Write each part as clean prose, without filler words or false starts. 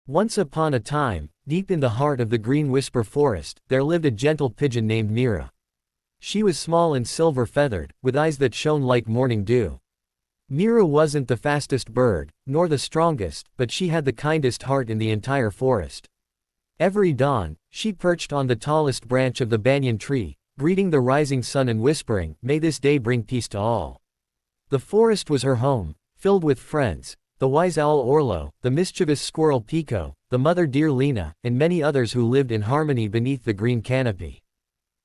Once upon a time, deep in the heart of the Green Whisper Forest, there lived a gentle pigeon named Mira. She was small and silver-feathered, with eyes that shone like morning dew. Mira wasn't the fastest bird, nor the strongest, but she had the kindest heart in the entire forest. Every dawn, she perched on the tallest branch of the banyan tree, greeting the rising sun and whispering, "May this day bring peace to all." The forest was her home, filled with friends, the wise owl Orlo, the mischievous squirrel Pico, the mother deer Lena, and many others who lived in harmony beneath the green canopy.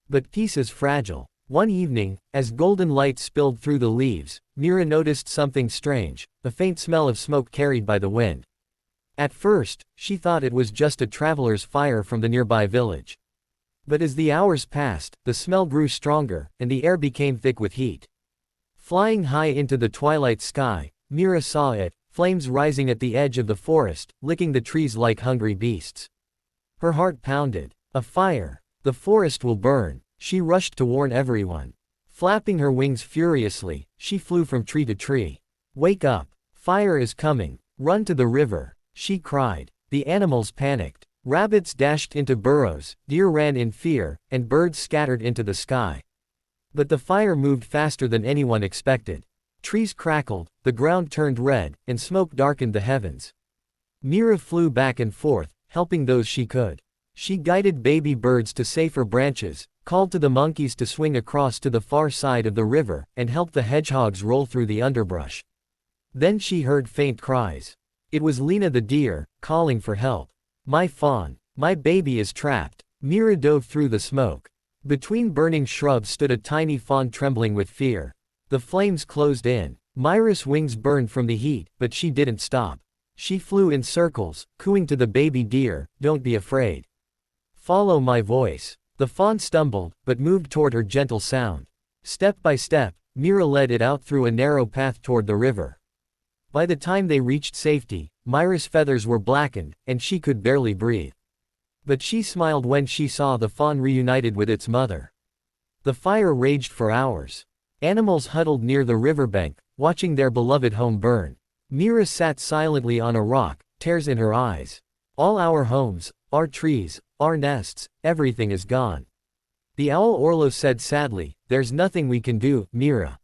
But peace is fragile. One evening, as golden light spilled through the leaves, Mira noticed something strange, a faint smell of smoke carried by the wind. At first, she thought it was just a traveler's fire from the nearby village. But as the hours passed, the smell grew stronger, and the air became thick with heat. Flying high into the twilight sky, Mira saw it, flames rising at the edge of the forest, licking the trees like hungry beasts. Her heart pounded. A fire! The forest will burn! She rushed to warn everyone. Flapping her wings furiously, she flew from tree to tree. "Wake up! Fire is coming! Run to the river!" she cried. The animals panicked. Rabbits dashed into burrows, deer ran in fear, and birds scattered into the sky. But the fire moved faster than anyone expected. Trees crackled, the ground turned red, and smoke darkened the heavens. Mira flew back and forth, helping those she could. She guided baby birds to safer branches, called to the monkeys to swing across to the far side of the river, and helped the hedgehogs roll through the underbrush. Then she heard faint cries. It was Lena the deer, calling for help. "My fawn! My baby is trapped!" Mira dove through the smoke. Between burning shrubs stood a tiny fawn trembling with fear. The flames closed in. Mira's wings burned from the heat, but she didn't stop. She flew in circles, cooing to the baby deer, "Don't be afraid. Follow my voice." The fawn stumbled, but moved toward her gentle sound. Step by step, Mira led it out through a narrow path toward the river. By the time they reached safety, Mira's feathers were blackened, and she could barely breathe. But she smiled when she saw the fawn reunited with its mother. The fire raged for hours. Animals huddled near the riverbank, watching their beloved home burn. Mira sat silently on a rock, tears in her eyes. "All our homes, our trees, our nests, everything is gone." The owl Orlo said sadly, "There's nothing we can do, Mira.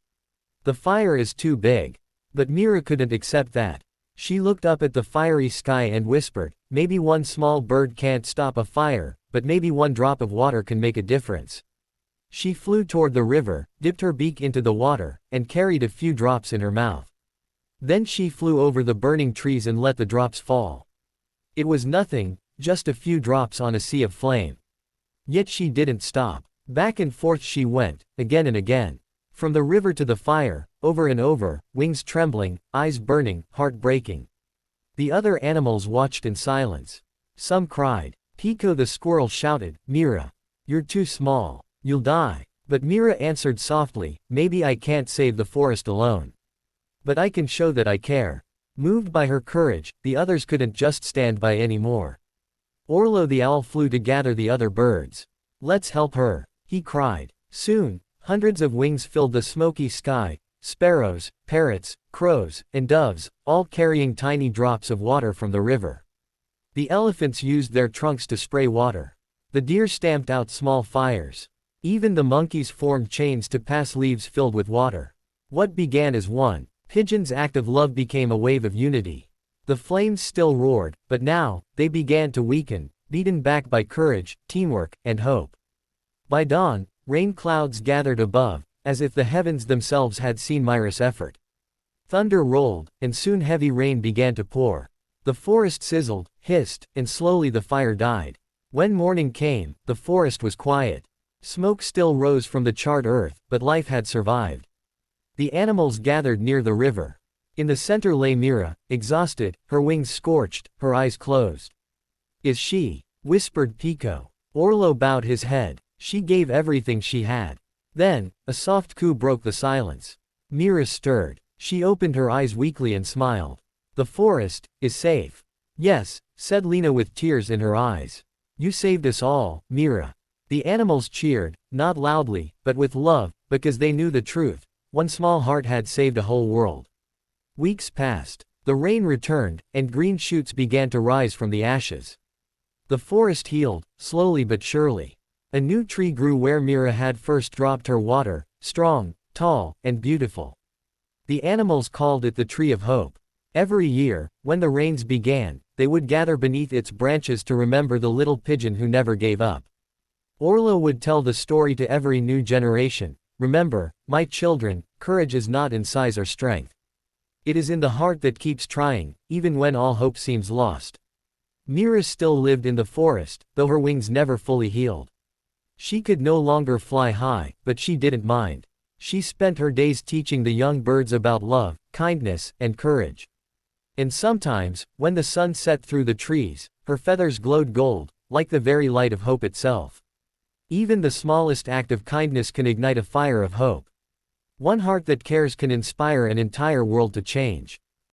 The fire is too big." But Mira couldn't accept that. She looked up at the fiery sky and whispered, "Maybe one small bird can't stop a fire, but maybe one drop of water can make a difference." She flew toward the river, dipped her beak into the water, and carried a few drops in her mouth. Then she flew over the burning trees and let the drops fall. It was nothing, just a few drops on a sea of flame. Yet she didn't stop. Back and forth she went, again and again. From the river to the fire, over and over, wings trembling, eyes burning, heart breaking. The other animals watched in silence. Some cried. Pico the squirrel shouted, "Mira! You're too small. You'll die." But Mira answered softly, "Maybe I can't save the forest alone. But I can show that I care." Moved by her courage, the others couldn't just stand by anymore. Orlo the owl flew to gather the other birds. "Let's help her," he cried. Soon, hundreds of wings filled the smoky sky, sparrows, parrots, crows, and doves, all carrying tiny drops of water from the river. The elephants used their trunks to spray water. The deer stamped out small fires. Even the monkeys formed chains to pass leaves filled with water. What began as one pigeon's act of love became a wave of unity. The flames still roared, but now, they began to weaken, beaten back by courage, teamwork, and hope. By dawn, rain clouds gathered above, as if the heavens themselves had seen Mira's effort. Thunder rolled, and soon heavy rain began to pour. The forest sizzled, hissed, and slowly the fire died. When morning came, the forest was quiet. Smoke still rose from the charred earth, but life had survived. The animals gathered near the river. In the center lay Mira, exhausted, her wings scorched, her eyes closed. "Is she?" whispered Pico. Orlo bowed his head. She gave everything she had. Then, a soft coo broke the silence. Mira stirred. She opened her eyes weakly and smiled. "The forest is safe." "Yes," said Lena with tears in her eyes. "You saved us all, Mira." The animals cheered, not loudly, but with love, because they knew the truth. One small heart had saved a whole world. Weeks passed. The rain returned, and green shoots began to rise from the ashes. The forest healed, slowly but surely. A new tree grew where Mira had first dropped her water, strong, tall, and beautiful. The animals called it the Tree of Hope. Every year, when the rains began, they would gather beneath its branches to remember the little pigeon who never gave up. Orlo would tell the story to every new generation. Remember, my children, courage is not in size or strength. It is in the heart that keeps trying, even when all hope seems lost. Mira still lived in the forest, though her wings never fully healed. She could no longer fly high, but she didn't mind. She spent her days teaching the young birds about love, kindness, and courage. And sometimes, when the sun set through the trees, her feathers glowed gold, like the very light of hope itself. Even the smallest act of kindness can ignite a fire of hope. One heart that cares can inspire an entire world to change.